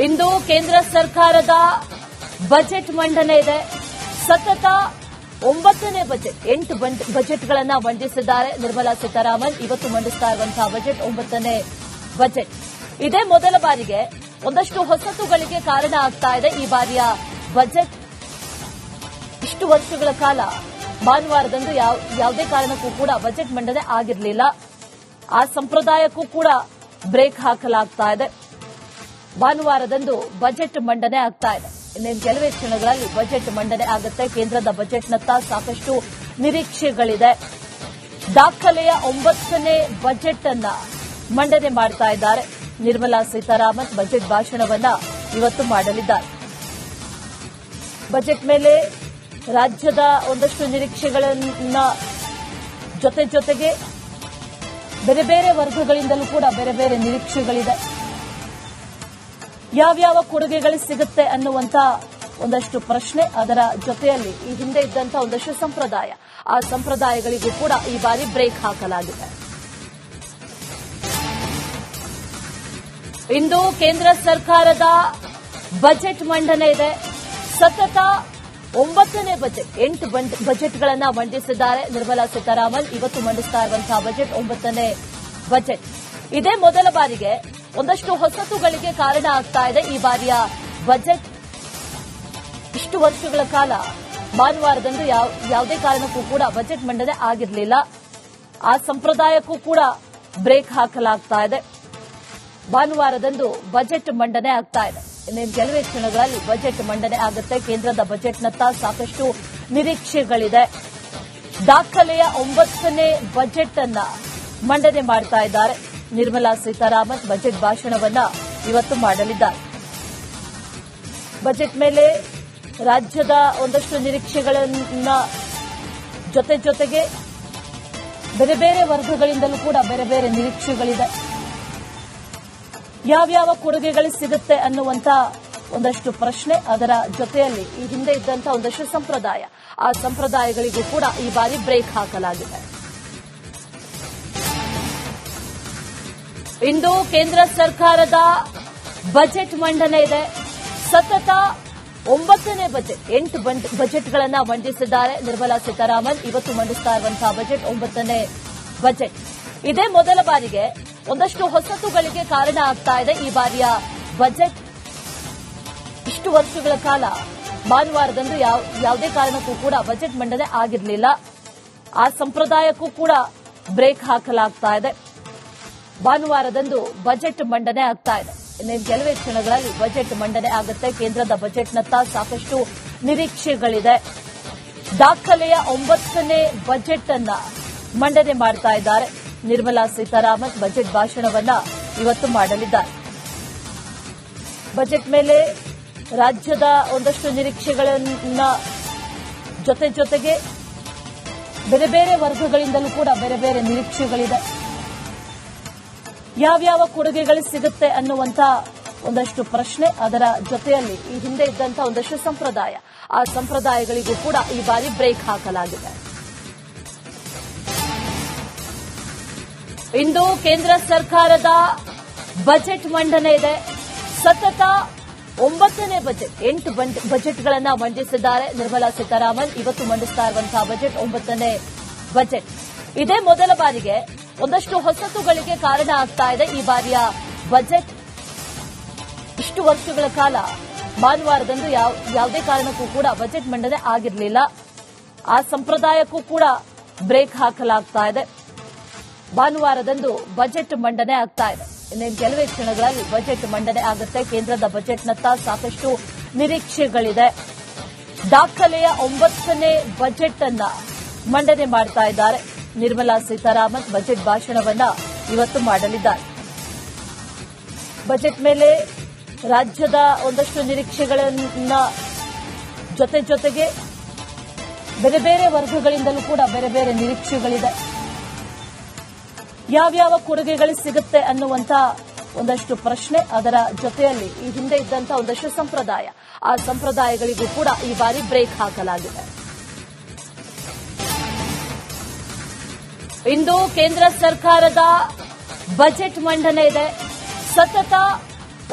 ಇಂದು ಕೇಂದ್ರ ಸರ್ಕಾರದ ಬಜೆಟ್ ಮಂಡನೆ ಇದೆ. ಸತತ 9ನೇ ಬಜೆಟ್ 8 ಬಜೆಟ್ಗಳನ್ನು ಮಂಡಿಸಿದ್ದಾರೆ ನಿರ್ಮಲಾ ಸೀತಾರಾಮನ್. ಇವತ್ತು ಮಂಡಿಸ್ತಾ ಇರುವಂತಹ ಬಜೆಟ್ 9ನೇ ಬಜೆಟ್. ಇದೇ ಮೊದಲ ಬಾರಿಗೆ ಒಂದಷ್ಟು ಹೊಸತುಗಳಿಗೆ ಕಾರಣ ಆಗ್ತಾ ಇದೆ. ಈ ಬಾರಿಯ ಬಜೆಟ್ ಇಷ್ಟು ವರ್ಷಗಳ ಕಾಲ ಭಾನುವಾರದಂದು ಯಾವುದೇ ಕಾರಣಕ್ಕೂ ಕೂಡ ಬಜೆಟ್ ಮಂಡನೆ ಆಗಿರಲಿಲ್ಲ. ಆ ಸಂಪ್ರದಾಯಕ್ಕೂ ಕೂಡ ಬ್ರೇಕ್ ಹಾಕಲಾಗ್ತಾ ಇದೆ. ಭಾನುವಾರದಂದು ಬಜೆಟ್ ಮಂಡನೆ ಆಗ್ತಾ ಇದೆ. ಇನ್ನೇನು ಕೆಲವೇ ಕ್ಷಣಗಳಲ್ಲಿ ಬಜೆಟ್ ಮಂಡನೆ ಆಗುತ್ತೆ. ಕೇಂದ್ರದ ಬಜೆಟ್ನತ್ತ ಸಾಕಷ್ಟು ನಿರೀಕ್ಷೆಗಳಿದೆ. ದಾಖಲೆಯ 9ನೇ ಬಜೆಟ್ ಅನ್ನ ಮಂಡನೆ ಮಾಡ್ತಾ ಇದ್ದಾರೆ ನಿರ್ಮಲಾ ಸೀತಾರಾಮನ್. ಬಜೆಟ್ ಭಾಷಣವನ್ನ ಇವತ್ತು ಮಾಡಲಿದ್ದಾರೆ. ಬಜೆಟ್ ಮೇಲೆ ರಾಜ್ಯದ ಒಂದಷ್ಟು ನಿರೀಕ್ಷೆಗಳನ್ನ ಜೊತೆಗೆ ಬೇರೆ ಬೇರೆ ವರ್ಗಗಳಿಂದಲೂ ಕೂಡ ಬೇರೆ ಬೇರೆ ನಿರೀಕ್ಷೆಗಳಿದೆ. ಯಾವ್ಯಾವ ಕೊಡುಗೆಗಳು ಸಿಗುತ್ತೆ ಅನ್ನುವಂತ ಒಂದಷ್ಟು ಪ್ರಶ್ನೆ, ಅದರ ಜೊತೆಯಲ್ಲಿ ಈ ಹಿಂದೆ ಇದ್ದಂತ ಒಂದಷ್ಟು ಸಂಪ್ರದಾಯ, ಆ ಸಂಪ್ರದಾಯಗಳಿಗೂ ಕೂಡ ಈ ಬಾರಿ ಬ್ರೇಕ್ ಹಾಕಲಾಗಿದೆ. ಇಂದು ಕೇಂದ್ರ ಸರ್ಕಾರದ ಬಜೆಟ್ ಮಂಡನೆ ಇದೆ. ಸತತ 9ನೇ ಬಜೆಟ್ 8 ಬಜೆಟ್ಗಳನ್ನು ಮಂಡಿಸಿದ್ದಾರೆ ನಿರ್ಮಲಾ ಸೀತಾರಾಮನ್. ಇವತ್ತು ಮಂಡಿಸ್ತಾ ಇರುವಂತಹ ಬಜೆಟ್ 9ನೇ ಬಜೆಟ್. ಇದೇ ಮೊದಲ ಬಾರಿಗೆ ಒಂದಷ್ಟು ಹೊಸತುಗಳಿಗೆ ಕಾರಣ ಆಗ್ತಾ ಇದೆ. ಈ ಬಾರಿಯ ಬಜೆಟ್ ಇಷ್ಟು ವರ್ಷಗಳ ಕಾಲ ಭಾನುವಾರದಂದು ಯಾವುದೇ ಕಾರಣಕ್ಕೂ ಕೂಡ ಬಜೆಟ್ ಮಂಡನೆ ಆಗಿರಲಿಲ್ಲ. ಆ ಸಂಪ್ರದಾಯಕ್ಕೂ ಕೂಡ ಬ್ರೇಕ್ ಹಾಕಲಾಗ್ತಾ ಇದೆ. ಭಾನುವಾರದಂದು ಬಜೆಟ್ ಮಂಡನೆ ಆಗ್ತಾ ಇದೆ. ಇನ್ನೇನು ಕೆಲವೇ ಕ್ಷಣಗಳಲ್ಲಿ ಬಜೆಟ್ ಮಂಡನೆ ಆಗುತ್ತೆ. ಕೇಂದ್ರದ ಬಜೆಟ್ನತ್ತ ಸಾಕಷ್ಟು ನಿರೀಕ್ಷೆಗಳಿದೆ. ದಾಖಲೆಯ 9ನೇ ಬಜೆಟ್ ಅನ್ನ ಮಂಡನೆ ಮಾಡ್ತಾ ಇದ್ದಾರೆ ನಿರ್ಮಲಾ ಸೀತಾರಾಮನ್. ಬಜೆಟ್ ಭಾಷಣವನ್ನ ಇವತ್ತು ಮಾಡಲಿದ್ದಾರೆ. ಬಜೆಟ್ ಮೇಲೆ ರಾಜ್ಯದ ಒಂದಷ್ಟು ನಿರೀಕ್ಷೆಗಳನ್ನ ಜೊತೆಗೆ ಬೇರೆ ಬೇರೆ ವರ್ಗಗಳಿಂದಲೂ ಕೂಡ ಬೇರೆ ಬೇರೆ ನಿರೀಕ್ಷೆಗಳಿದೆ. ಯಾವ್ಯಾವ ಕೊಡುಗೆಗಳು ಸಿಗುತ್ತೆ ಅನ್ನುವಂತ ಒಂದಷ್ಟು ಪ್ರಶ್ನೆ, ಅದರ ಜೊತೆಯಲ್ಲಿ ಈ ಹಿಂದೆ ಇದ್ದಂತ ಒಂದಷ್ಟು ಸಂಪ್ರದಾಯ, ಆ ಸಂಪ್ರದಾಯಗಳಿಗೂ ಕೂಡ ಈ ಬಾರಿ ಬ್ರೇಕ್ ಹಾಕಲಾಗಿದೆ. ಇಂದು ಕೇಂದ್ರ ಸರ್ಕಾರದ ಬಜೆಟ್ ಮಂಡನೆ ಇದೆ. ಸತತ 9ನೇ ಬಜೆಟ್ 8 ಬಜೆಟ್ಗಳನ್ನು ಮಂಡಿಸಿದ್ದಾರೆ ನಿರ್ಮಲಾ ಸೀತಾರಾಮನ್. ಇವತ್ತು ಮಂಡಿಸ್ತಾ ಇರುವಂತಹ ಬಜೆಟ್ 9ನೇ ಬಜೆಟ್. ಇದೇ ಮೊದಲ ಬಾರಿಗೆ ಒಂದಷ್ಟು ಹೊಸತುಗಳಿಗೆ ಕಾರಣ ಆಗ್ತಾ ಇದೆ. ಈ ಬಾರಿಯ ಬಜೆಟ್ ಇಷ್ಟು ವರ್ಷಗಳ ಕಾಲ ಭಾನುವಾರದಂದು ಯಾವುದೇ ಕಾರಣಕ್ಕೂ ಕೂಡ ಬಜೆಟ್ ಮಂಡನೆ ಆಗಿರಲಿಲ್ಲ. ಆ ಸಂಪ್ರದಾಯಕ್ಕೂ ಕೂಡ ಬ್ರೇಕ್ ಹಾಕಲಾಗ್ತಾ ಇದೆ. ಭಾನುವಾರದಂದು ಬಜೆಟ್ ಮಂಡನೆ ಆಗ್ತಾ ಇದೆ. ಇನ್ನೇನು ಕೆಲವೇ ಕ್ಷಣಗಳಲ್ಲಿ ಬಜೆಟ್ ಮಂಡನೆ ಆಗುತ್ತೆ. ಕೇಂದ್ರದ ಬಜೆಟ್ನತ್ತ ಸಾಕಷ್ಟು ನಿರೀಕ್ಷೆಗಳಿದೆ. ದಾಖಲೆಯ 9ನೇ ಬಜೆಟ್ ಅನ್ನ ಮಂಡನೆ ಮಾಡ್ತಾ ಇದ್ದಾರೆ ನಿರ್ಮಲಾ ಸೀತಾರಾಮನ್. ಬಜೆಟ್ ಭಾಷಣವನ್ನ ಇವತ್ತು ಮಾಡಲಿದ್ದಾರೆ. ಬಜೆಟ್ ಮೇಲೆ ರಾಜ್ಯದ ಒಂದಷ್ಟು ನಿರೀಕ್ಷೆಗಳನ್ನ ಜೊತೆಗೆ ಬೇರೆ ಬೇರೆ ವರ್ಗಗಳಿಂದಲೂ ಕೂಡ ಬೇರೆ ಬೇರೆ ನಿರೀಕ್ಷೆಗಳಿದೆ. ಯಾವ್ಯಾವ ಕೊಡುಗೆಗಳು ಸಿಗುತ್ತೆ ಅನ್ನುವಂತ ಒಂದಷ್ಟು ಪ್ರಶ್ನೆ, ಅದರ ಜೊತೆಯಲ್ಲಿ ಈ ಹಿಂದೆ ಇದ್ದಂತ ಒಂದಷ್ಟು ಸಂಪ್ರದಾಯ, ಆ ಸಂಪ್ರದಾಯಗಳಿಗೂ ಕೂಡ ಈ ಬಾರಿ ಬ್ರೇಕ್ ಹಾಕಲಾಗಿದೆ. ಇಂದು ಕೇಂದ್ರ ಸರ್ಕಾರದ ಬಜೆಟ್ ಮಂಡನೆ ಇದೆ. ಸತತ 9ನೇ ಬಜೆಟ್ 8 ಬಜೆಟ್ಗಳನ್ನು ಮಂಡಿಸಿದ್ದಾರೆ ನಿರ್ಮಲಾ ಸೀತಾರಾಮನ್. ಇವತ್ತು ಮಂಡಿಸ್ತಾ ಇರುವಂತಹ ಬಜೆಟ್ 9ನೇ ಬಜೆಟ್. ಇದೇ ಮೊದಲ ಬಾರಿಗೆ ಒಂದಷ್ಟು ಹೊಸತುಗಳಿಗೆ ಕಾರಣ ಆಗ್ತಾ ಇದೆ. ಈ ಬಾರಿಯ ಬಜೆಟ್ ಇಷ್ಟು ವರ್ಷಗಳ ಕಾಲ ಭಾನುವಾರದಂದು ಯಾವುದೇ ಕಾರಣಕ್ಕೂ ಕೂಡ ಬಜೆಟ್ ಮಂಡನೆ ಆಗಿರಲಿಲ್ಲ. ಆ ಸಂಪ್ರದಾಯಕ್ಕೂ ಕೂಡ ಬ್ರೇಕ್ ಹಾಕಲಾಗ್ತಾ ಇದೆ. ಭಾನುವಾರದಂದು ಬಜೆಟ್ ಮಂಡನೆ ಆಗ್ತಾ ಇದೆ. ಇನ್ನೇನು ಕೆಲವೇ ಕ್ಷಣಗಳಲ್ಲಿ ಬಜೆಟ್ ಮಂಡನೆ ಆಗುತ್ತೆ. ಕೇಂದ್ರದ ಬಜೆಟ್ನತ್ತ ಸಾಕಷ್ಟು ನಿರೀಕ್ಷೆಗಳಿದೆ. ದಾಖಲೆಯ 9ನೇ ಬಜೆಟ್ ಅನ್ನ ಮಂಡನೆ ಮಾಡ್ತಾ ಇದ್ದಾರೆ ನಿರ್ಮಲಾ ಸೀತಾರಾಮನ್. ಬಜೆಟ್ ಭಾಷಣವನ್ನ ಇವತ್ತು ಮಾಡಲಿದ್ದಾರೆ. ಬಜೆಟ್ ಮೇಲೆ ರಾಜ್ಯದ ಒಂದಷ್ಟು ನಿರೀಕ್ಷೆಗಳನ್ನ ಜೊತೆಗೆ ಬೇರೆ ಬೇರೆ ವರ್ಗಗಳಿಂದಲೂ ಕೂಡ ಬೇರೆ ಬೇರೆ ನಿರೀಕ್ಷೆಗಳಿದೆ. ಯಾವ್ಯಾವ ಕೊಡುಗೆಗಳು ಸಿಗುತ್ತೆ ಅನ್ನುವಂತ ಒಂದಷ್ಟು ಪ್ರಶ್ನೆ, ಅದರ ಜೊತೆಯಲ್ಲಿ ಈ ಹಿಂದೆ ಇದ್ದಂತ ಒಂದಷ್ಟು ಸಂಪ್ರದಾಯ, ಆ ಸಂಪ್ರದಾಯಗಳಿಗೂ ಕೂಡ ಈ ಬಾರಿ ಬ್ರೇಕ್ ಹಾಕಲಾಗಿದೆ. ಇಂದು ಕೇಂದ್ರ ಸರ್ಕಾರದ ಬಜೆಟ್ ಮಂಡನೆ ಇದೆ. ಸತತ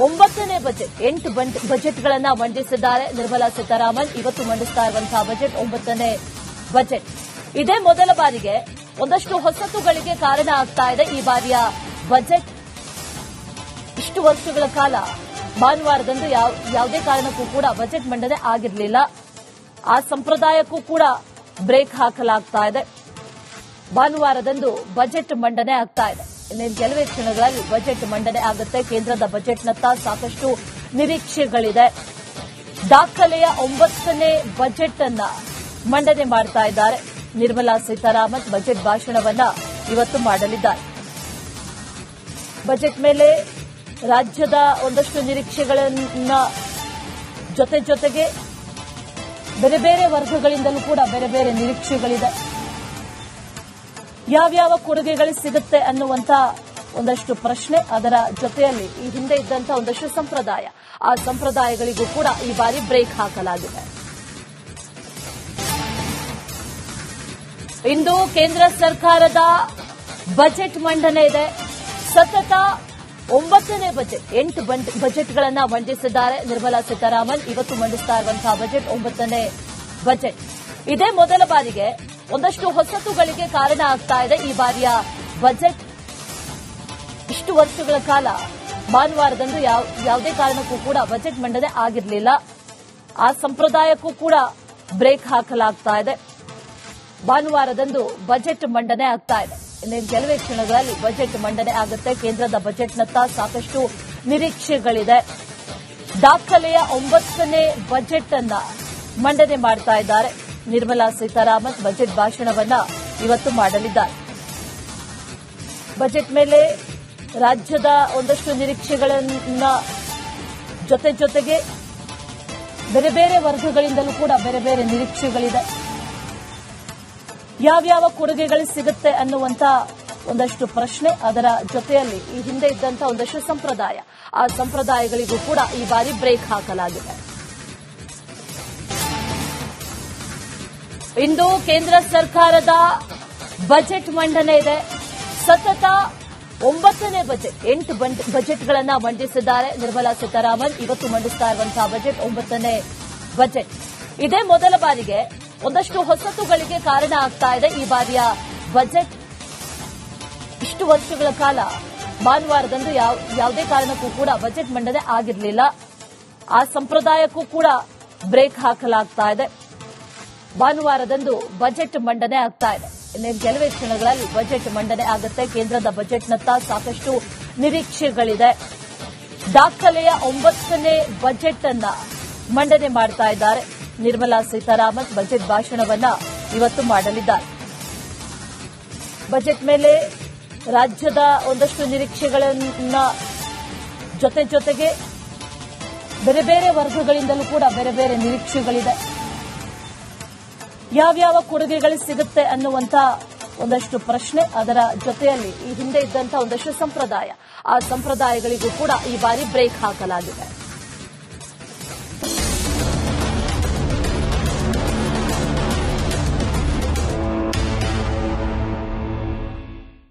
9ನೇ ಬಜೆಟ್ 8 ಬಜೆಟ್ಗಳನ್ನ ಮಂಡಿಸಿದ್ದಾರೆ ನಿರ್ಮಲಾ ಸೀತಾರಾಮನ್. ಇವತ್ತು ಮಂಡಿಸ್ತಾ ಇರುವಂತಹ ಬಜೆಟ್ 9ನೇ ಬಜೆಟ್. ಇದೇ ಮೊದಲ ಬಾರಿಗೆ ಒಂದಷ್ಟು ಹೊಸತುಗಳಿಗೆ ಕಾರಣ ಆಗ್ತಾ ಇದೆ ಈ ಬಾರಿಯ ಬಜೆಟ್. ಇಷ್ಟು ವರ್ಷಗಳ ಕಾಲ ಭಾನುವಾರದಂದು ಯಾವುದೇ ಕಾರಣಕ್ಕೂ ಕೂಡ ಬಜೆಟ್ ಮಂಡನೆ ಆಗಿರಲಿಲ್ಲ. ಆ ಸಂಪ್ರದಾಯಕ್ಕೂ ಕೂಡ ಬ್ರೇಕ್ ಹಾಕಲಾಗ್ತಾ ಇದೆ. ಭಾನುವಾರದಂದು ಬಜೆಟ್ ಮಂಡನೆ ಆಗ್ತಾ ಇದೆ. ಇನ್ನೇನು ಕೆಲವೇ ಕ್ಷಣಗಳಲ್ಲಿ ಬಜೆಟ್ ಮಂಡನೆ ಆಗುತ್ತೆ. ಕೇಂದ್ರದ ಬಜೆಟ್ನತ್ತ ಸಾಕಷ್ಟು ನಿರೀಕ್ಷೆಗಳಿದೆ. ದಾಖಲೆಯ 9ನೇ ಬಜೆಟ್ ಅನ್ನ ಮಂಡನೆ ಮಾಡ್ತಾ ಇದ್ದಾರೆ ನಿರ್ಮಲಾ ಸೀತಾರಾಮನ್. ಬಜೆಟ್ ಭಾಷಣವನ್ನ ಇವತ್ತು ಮಾಡಲಿದ್ದಾರೆ. ಬಜೆಟ್ ಮೇಲೆ ರಾಜ್ಯದ ಒಂದಷ್ಟು ನಿರೀಕ್ಷೆಗಳನ್ನ ಜೊತೆಗೆ ಬೇರೆ ಬೇರೆ ವರ್ಗಗಳಿಂದಲೂ ಕೂಡ ಬೇರೆ ಬೇರೆ ನಿರೀಕ್ಷೆಗಳಿದೆ. ಯಾವ್ಯಾವ ಕೊಡುಗೆಗಳು ಸಿಗುತ್ತೆ ಅನ್ನುವಂತ ಒಂದಷ್ಟು ಪ್ರಶ್ನೆ, ಅದರ ಜೊತೆಯಲ್ಲಿ ಈ ಹಿಂದೆ ಇದ್ದಂತ ಒಂದಷ್ಟು ಸಂಪ್ರದಾಯ, ಆ ಸಂಪ್ರದಾಯಗಳಿಗೂ ಕೂಡ ಈ ಬಾರಿ ಬ್ರೇಕ್ ಹಾಕಲಾಗಿದೆ. ಇಂದು ಕೇಂದ್ರ ಸರ್ಕಾರದ ಬಜೆಟ್ ಮಂಡನೆ ಇದೆ. ಸತತ 9ನೇ ಬಜೆಟ್ 8 ಬಜೆಟ್ಗಳನ್ನ ಮಂಡಿಸಿದ್ದಾರೆ ನಿರ್ಮಲಾ ಸೀತಾರಾಮನ್. ಇವತ್ತು ಮಂಡಿಸ್ತಾ ಇರುವಂತಹ ಬಜೆಟ್ 9ನೇ ಬಜೆಟ್. ಇದೇ ಮೊದಲ ಬಾರಿಗೆ ಒಂದಷ್ಟು ಹೊಸತುಗಳಿಗೆ ಕಾರಣ ಆಗ್ತಾ ಇದೆ ಈ ಬಾರಿಯ ಬಜೆಟ್. ಇಷ್ಟು ವರ್ಷಗಳ ಕಾಲ ಭಾನುವಾರದಂದು ಯಾವುದೇ ಕಾರಣಕ್ಕೂ ಕೂಡ ಬಜೆಟ್ ಮಂಡನೆ ಆಗಿರಲಿಲ್ಲ. ಆ ಸಂಪ್ರದಾಯಕ್ಕೂ ಕೂಡ ಬ್ರೇಕ್ ಹಾಕಲಾಗ್ತಾ ಇದೆ. ಭಾನುವಾರದಂದು ಬಜೆಟ್ ಮಂಡನೆ ಆಗ್ತಾ ಇದೆ. ಇನ್ನೇನು ಕೆಲವೇ ಕ್ಷಣಗಳಲ್ಲಿ ಬಜೆಟ್ ಮಂಡನೆ ಆಗುತ್ತೆ. ಕೇಂದ್ರದ ಬಜೆಟ್ನತ್ತ ಸಾಕಷ್ಟು ನಿರೀಕ್ಷೆಗಳಿದೆ. ದಾಖಲೆಯ 9ನೇ ಬಜೆಟ್ ಅನ್ನ ಮಂಡನೆ ಮಾಡ್ತಾ ಇದ್ದಾರೆ ನಿರ್ಮಲಾ ಸೀತಾರಾಮನ್. ಬಜೆಟ್ ಭಾಷಣವನ್ನ ಇವತ್ತು ಮಾಡಲಿದ್ದಾರೆ. ಬಜೆಟ್ ಮೇಲೆ ರಾಜ್ಯದ ಒಂದಷ್ಟು ನಿರೀಕ್ಷೆಗಳನ್ನ ಜೊತೆಗೆ ಬೇರೆ ಬೇರೆ ವರ್ಗಗಳಿಂದಲೂ ಕೂಡ ಬೇರೆ ಬೇರೆ ನಿರೀಕ್ಷೆಗಳಿದೆ. ಯಾವ್ಯಾವ ಕೊಡುಗೆಗಳು ಸಿಗುತ್ತೆ ಅನ್ನುವಂತ ಒಂದಷ್ಟು ಪ್ರಶ್ನೆ, ಅದರ ಜೊತೆಯಲ್ಲಿ ಈ ಹಿಂದೆ ಇದ್ದಂತ ಒಂದಷ್ಟು ಸಂಪ್ರದಾಯ, ಆ ಸಂಪ್ರದಾಯಗಳಿಗೂ ಕೂಡ ಈ ಬಾರಿ ಬ್ರೇಕ್ ಹಾಕಲಾಗಿದೆ. ಇಂದು ಕೇಂದ್ರ ಸರ್ಕಾರದ ಬಜೆಟ್ ಮಂಡನೆ ಇದೆ. ಸತತ 9ನೇ ಬಜೆಟ್ 8 ಬಜೆಟ್ಗಳನ್ನ ಮಂಡಿಸಿದ್ದಾರೆ ನಿರ್ಮಲಾ ಸೀತಾರಾಮನ್. ಇವತ್ತು ಮಂಡಿಸ್ತಾ ಇರುವಂತಹ ಬಜೆಟ್ 9ನೇ ಬಜೆಟ್. ಇದೇ ಮೊದಲ ಬಾರಿಗೆ ಒಂದಷ್ಟು ಹೊಸತುಗಳಿಗೆ ಕಾರಣ ಆಗ್ತಾ ಇದೆ ಈ ಬಾರಿಯ ಬಜೆಟ್. ಇಷ್ಟು ವರ್ಷಗಳ ಕಾಲ ಭಾನುವಾರದಂದು ಯಾವುದೇ ಕಾರಣಕ್ಕೂ ಕೂಡ ಬಜೆಟ್ ಮಂಡನೆ ಆಗಿರಲಿಲ್ಲ. ಆ ಸಂಪ್ರದಾಯಕ್ಕೂ ಕೂಡ ಬ್ರೇಕ್ ಹಾಕಲಾಗ್ತಾ ಇದೆ. ಭಾನುವಾರದಂದು ಬಜೆಟ್ ಮಂಡನೆ ಆಗ್ತಾ ಇದೆ. ಇನ್ನೇನು ಕೆಲವೇ ಕ್ಷಣಗಳಲ್ಲಿ ಬಜೆಟ್ ಮಂಡನೆ ಆಗುತ್ತೆ. ಕೇಂದ್ರದ ಬಜೆಟ್ನತ್ತ ಸಾಕಷ್ಟು ನಿರೀಕ್ಷೆಗಳಿದೆ. ದಾಖಲೆಯ 9ನೇ ಬಜೆಟ್ ಅನ್ನ ಮಂಡನೆ ಮಾಡ್ತಾ ಇದ್ದಾರೆ ನಿರ್ಮಲಾ ಸೀತಾರಾಮನ್. ಬಜೆಟ್ ಭಾಷಣವನ್ನ ಇವತ್ತು ಮಾಡಲಿದ್ದಾರೆ. ಬಜೆಟ್ ಮೇಲೆ ರಾಜ್ಯದ ಒಂದಷ್ಟು ನಿರೀಕ್ಷೆಗಳನ್ನ ಜೊತೆಗೆ ಬೇರೆ ಬೇರೆ ವರ್ಗಗಳಿಂದಲೂ ಕೂಡ ಬೇರೆ ಬೇರೆ ನಿರೀಕ್ಷೆಗಳಿದೆ. ಯಾವ್ಯಾವ ಕೊಡುಗೆಗಳು ಸಿಗುತ್ತೆ ಅನ್ನುವಂತ ಒಂದಷ್ಟು ಪ್ರಶ್ನೆ, ಅದರ ಜೊತೆಯಲ್ಲಿ ಈ ಹಿಂದೆ ಇದ್ದಂತ ಒಂದಷ್ಟು ಸಂಪ್ರದಾಯ, ಆ ಸಂಪ್ರದಾಯಗಳಿಗೂ ಕೂಡ ಈ ಬಾರಿ ಬ್ರೇಕ್ ಹಾಕಲಾಗಿದೆ.